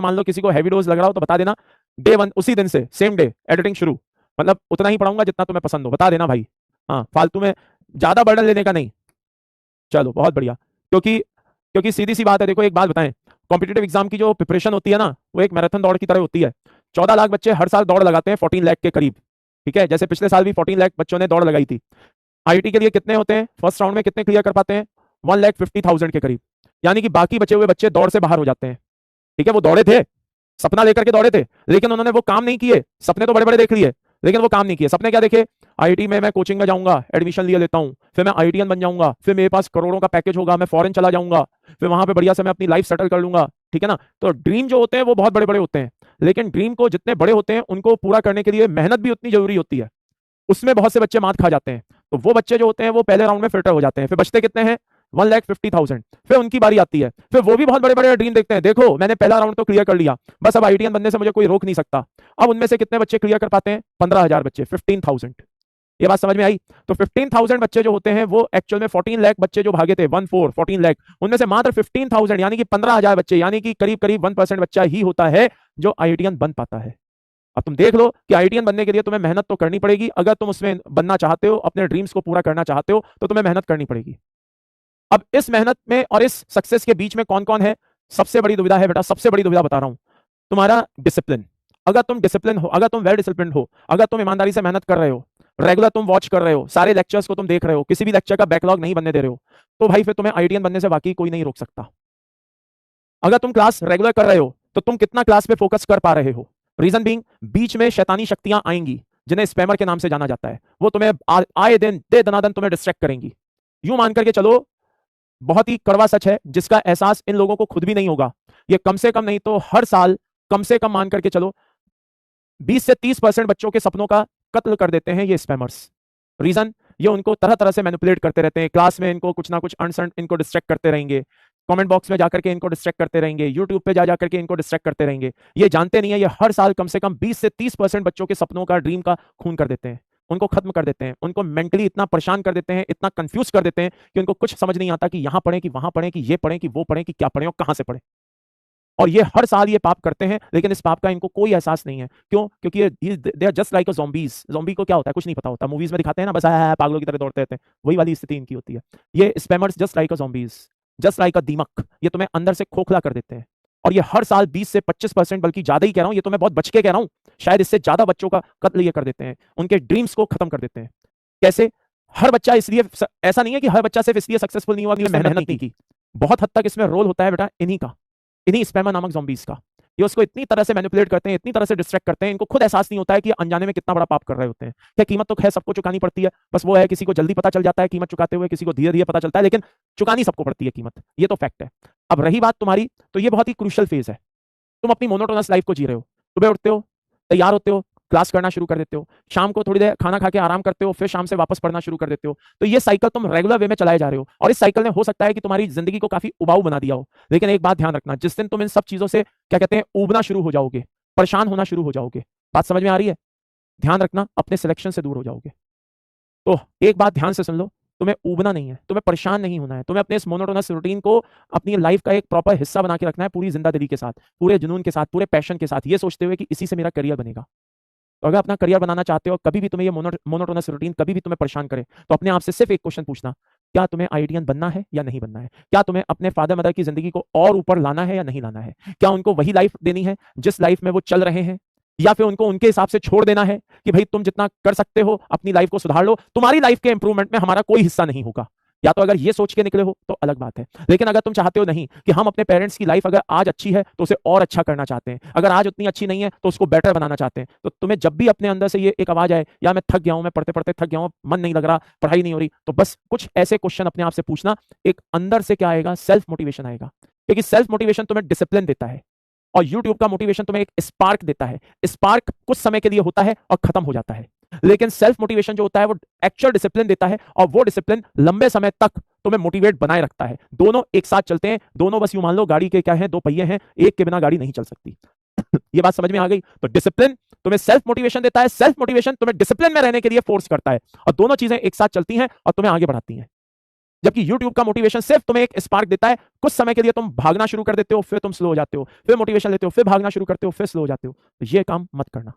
मान लो किसी को हैवी डोज लग रहा हो तो बता देना, डे 1 उसी दिन से सेम डे एडिटिंग शुरू, मतलब उतना ही पढ़ाऊंगा जितना तुम्हें पसंद हो, बता देना भाई। हाँ, फालतू में ज्यादा बर्डन लेने का नहीं। चलो बहुत बढ़िया। क्योंकि क्योंकि सीधी सी बात है, देखो एक बात बताएं, कॉम्पिटेटिव एग्जाम की जो प्रिपरेशन होती है ना, वो एक मैराथन दौड़ की तरह होती है। 14 लाख बच्चे हर साल दौड़ लगाते हैं 14 लाख के करीब। ठीक है, जैसे पिछले साल भी 14 लाख बच्चों ने दौड़ लगाई थी। आईटी के लिए कितने होते हैं फर्स्ट राउंड में, कितने क्लियर कर पाते हैं? 1,50,000 के करीब। यानी कि बाकी बचे हुए बच्चे दौड़ से बाहर हो जाते हैं। ठीक है, वो दौड़े थे, सपना लेकर के दौड़े थे, लेकिन उन्होंने वो काम नहीं किए। सपने तो बड़े बड़े देख लिए, लेकिन वो काम नहीं किए। सपने क्या देखे? आईटी में मैं कोचिंग में जाऊंगा, एडमिशन लिए लेता हूं, फिर मैं आईटीएन बन जाऊंगा, फिर मेरे पास करोड़ों का पैकेज होगा, मैं फॉरेन चला जाऊंगा, फिर वहां पे बढ़िया से मैं अपनी लाइफ सेटल कर लूंगा। ठीक है ना? तो ड्रीम जो होते हैं वो बहुत बड़े बड़े होते हैं, लेकिन ड्रीम को जितने बड़े होते हैं उनको पूरा करने के लिए मेहनत भी उतनी जरूरी होती है। उसमें बहुत से बच्चे मात खा जाते हैं। तो वो बच्चे जो होते हैं वो पहले राउंड में फिल्टर हो जाते हैं। फिर बचते कितने हैं? 1,50,000। फिर उनकी बारी आती है, फिर वो भी बहुत बड़े बड़े ड्रीम देखते हैं, देखो मैंने पहला राउंड तो क्लियर कर लिया, बस अब आईटीएन बनने से मुझे कोई रोक नहीं सकता। अब उनमें से कितने बच्चे क्लियर कर पाते हैं? 15,000 बच्चे, 15,000। ये बात समझ में आई? तो 15,000 बच्चे जो होते हैं वो एक्चुअल में 14 लाख बच्चे जो भागे थे, 14 लाख, उनमें से मात्र 15,000 यानी कि 15,000 बच्चे, यानी कि करीब करीब 1% बच्चा ही होता है जो आईटीएन बन पाता है। अब तुम देख लो कि आईटीएन बनने के लिए तुम्हें मेहनत तो करनी पड़ेगी। अगर तुम उसमें बनना चाहते हो, अपने ड्रीम्स को पूरा करना चाहते हो, तो तुम्हें मेहनत करनी पड़ेगी। अब इस मेहनत में और इस सक्सेस के बीच में कौन कौन है? सबसे बड़ी दुविधा है बेटा, सबसे बड़ी दुविधा बता रहा हूं, तुम्हारा डिसिप्लिन। अगर तुम डिसिप्लिन हो, अगर तुम वेल डिसिप्लिन हो, अगर तुम ईमानदारी से मेहनत कर रहे हो, रेगुलर तुम वॉच कर रहे हो, सारे लेक्चर्स को तुम देख रहे हो, किसी भी लेक्चर का बैकलॉग नहीं बनने दे रहे हो, तो भाई फिर तुम्हें आईटीएन बनने से वाकई कोई नहीं रोक सकता। अगर तुम क्लास रेगुलर कर रहे हो तो तुम कितना क्लास पे फोकस कर पा रहे हो? रीजन बीइंग, बीच में शैतानी शक्तियां आएंगी जिन्हें स्पैमर के नाम से जाना जाता है। वो तुम्हें आए दिन दे दनादन तुम्हें डिस्ट्रैक्ट करेंगी। यूं मान करके चलो, बहुत ही कड़वा सच है जिसका एहसास इन लोगों को खुद भी नहीं होगा। ये कम से कम नहीं तो हर साल, कम से कम मान करके चलो 20 से 30% बच्चों के सपनों का कत्ल कर देते हैं ये स्पैमर्स। रीजन, ये उनको तरह तरह से मैनिपुलेट करते रहते हैं। क्लास में इनको कुछ ना कुछ अनसन इनको डिस्ट्रैक्ट करते रहेंगे, कमेंट बॉक्स में जाकर के इनको डिस्ट्रैक्ट करते रहेंगे, यूट्यूब पे जा जाकर के इनको डिस्ट्रैक्ट करते रहेंगे। ये जानते नहीं है, ये हर साल कम से कम 20 से 30% बच्चों के सपनों का, ड्रीम का खून कर देते हैं, उनको खत्म कर देते हैं, उनको मेंटली इतना परेशान कर देते हैं, इतना कंफ्यूज कर देते हैं कि उनको कुछ समझ नहीं आता कि यहां पढ़े कि वहां पढ़े, कि ये पढ़े कि वो पढ़े, कि क्या पढ़े और कहां से पढ़े। और ये हर साल ये पाप करते हैं, लेकिन इस पाप का इनको कोई एहसास नहीं है। क्यों? क्योंकि ये they are just like a zombies. Zombie को क्या होता है? कुछ नहीं पता होता। मूवीज में दिखाते हैं ना, बस पागलों की तरह दौड़ते रहते हैं, वही वाली स्थिति इनकी होती है। ये spammers just like a zombies, just like अ दीमक, ये तुम्हें अंदर से खोखला कर देते हैं। और ये हर साल 20 से 25%, बल्कि ज्यादा ही कह रहा हूं, ये तो मैं बहुत बच के कह रहा हूं, शायद इससे ज्यादा बच्चों का कत्ल ये कर देते हैं, उनके ड्रीम्स को खत्म कर देते हैं। कैसे? हर बच्चा इसलिए, ऐसा नहीं है कि हर बच्चा सिर्फ इसलिए सक्सेसफुल नहीं हुआ कि उसने मेहनत नहीं की। बहुत हद तक इसमें रोल होता है बेटा इन्हीं का, इन्हीं स्पैमर नामक ज़ॉम्बीज का। ये उसको इतनी तरह से मैनिपुलेट करते हैं, इतनी तरह से डिस्ट्रैक्ट करते हैं, इनको खुद एहसास नहीं होता है कि अनजाने में कितना बड़ा पाप कर रहे होते हैं। क्या कीमत तो खैर सबको चुकानी पड़ती है, बस वो है किसी को जल्दी पता चल जाता है कीमत चुकाते हुए, किसी को धीरे धीरे पता चलता है, लेकिन चुकानी सबको पड़ती है कीमत, ये तो फैक्ट है। अब रही बात तुम्हारी, तो ये बहुत ही क्रूशियल फेज है। तुम अपनी मोनोटोनस लाइफ को जी रहे हो, सुबह उठते हो, तैयार होते हो, क्लास करना शुरू कर देते हो, शाम को थोड़ी देर खाना खा के आराम करते हो, फिर शाम से वापस पढ़ना शुरू कर देते हो। तो ये साइकिल तुम रेगुलर वे में चलाए जा रहे हो, और इस साइकिल ने हो सकता है कि तुम्हारी जिंदगी को काफी उबाऊ बना दिया हो। लेकिन एक बात ध्यान रखना, जिस दिन तुम इन सब चीजों से क्या कहते हैं ऊबना शुरू हो जाओगे, परेशान होना शुरू हो जाओगे, बात समझ में आ रही है? ध्यान रखना, अपने सिलेक्शन से दूर हो जाओगे। तो एक बात ध्यान से सुन लो, तुम्हें ऊबना नहीं है, तुम्हें परेशान नहीं होना है, तुम्हें अपने इस मोनोटोनस रूटीन को अपनी लाइफ का एक प्रॉपर हिस्सा बना के रखना है, पूरी जिंदा दिली के साथ, पूरे जुनून के साथ, पूरे पैशन के साथ, ये सोचते हुए कि इसी से मेरा करियर बनेगा। तो अगर अपना करियर बनाना चाहते हो, कभी भी तुम्हें ये मोनोटोनस रूटीन कभी भी तुम्हें परेशान करे, तो अपने आप से सिर्फ एक क्वेश्चन पूछना, क्या तुम्हें आईटीएन बनना है या नहीं बनना है? क्या तुम्हें अपने फादर मदर की जिंदगी को और ऊपर लाना है या नहीं लाना है? क्या उनको वही लाइफ देनी है जिस लाइफ में वो चल रहे हैं, या फिर उनको उनके हिसाब से छोड़ देना है कि भाई तुम जितना कर सकते हो अपनी लाइफ को सुधार लो, तुम्हारी लाइफ के इंप्रूवमेंट में हमारा कोई हिस्सा नहीं होगा? या तो अगर ये सोच के निकले हो तो अलग बात है, लेकिन अगर तुम चाहते हो नहीं कि हम अपने पेरेंट्स की लाइफ अगर आज अच्छी है तो उसे और अच्छा करना चाहते हैं, अगर आज उतनी अच्छी नहीं है तो उसको बेटर बनाना चाहते हैं, तो तुम्हें जब भी अपने अंदर से ये एक आवाज आए, या मैं थक गया हूं, मैं पढ़ते पढ़ते थक गया हूं, मन नहीं लग रहा, पढ़ाई नहीं हो रही, तो बस कुछ ऐसे क्वेश्चन अपने आप से पूछना। एक अंदर से क्या आएगा? सेल्फ मोटिवेशन आएगा, क्योंकि सेल्फ मोटिवेशन तुम्हें डिसिप्लिन देता है, और यूट्यूब का मोटिवेशन तुम्हें एक स्पार्क देता है। स्पार्क कुछ समय के लिए होता है और खत्म हो जाता है, लेकिन सेल्फ मोटिवेशन जो होता है वो एक्चुअल डिसिप्लिन देता है, और वो डिसिप्लिन लंबे समय तक तुम्हें मोटिवेट बनाए रखता है। दोनों एक साथ चलते हैं, दोनों बस यूं मान लो गाड़ी के क्या है, दो पहिए हैं, एक के बिना गाड़ी नहीं चल सकती। ये बात समझ में आ गई? तो डिसिप्लिन तुम्हें सेल्फ मोटिवेशन देता है, सेल्फ मोटिवेशन तुम्हें डिसिप्लिन में रहने के लिए फोर्स करता है, और दोनों चीजें एक साथ चलती हैं और तुम्हें आगे बढ़ाती हैं। जबकि YouTube का मोटिवेशन सिर्फ तुम्हें एक स्पार्क देता है, कुछ समय के लिए तुम भागना शुरू कर देते हो, फिर तुम स्लो हो जाते हो, फिर मोटिवेशन लेते हो, फिर भागना शुरू करते हो, फिर स्लो हो जाते हो। तो ये काम मत करना।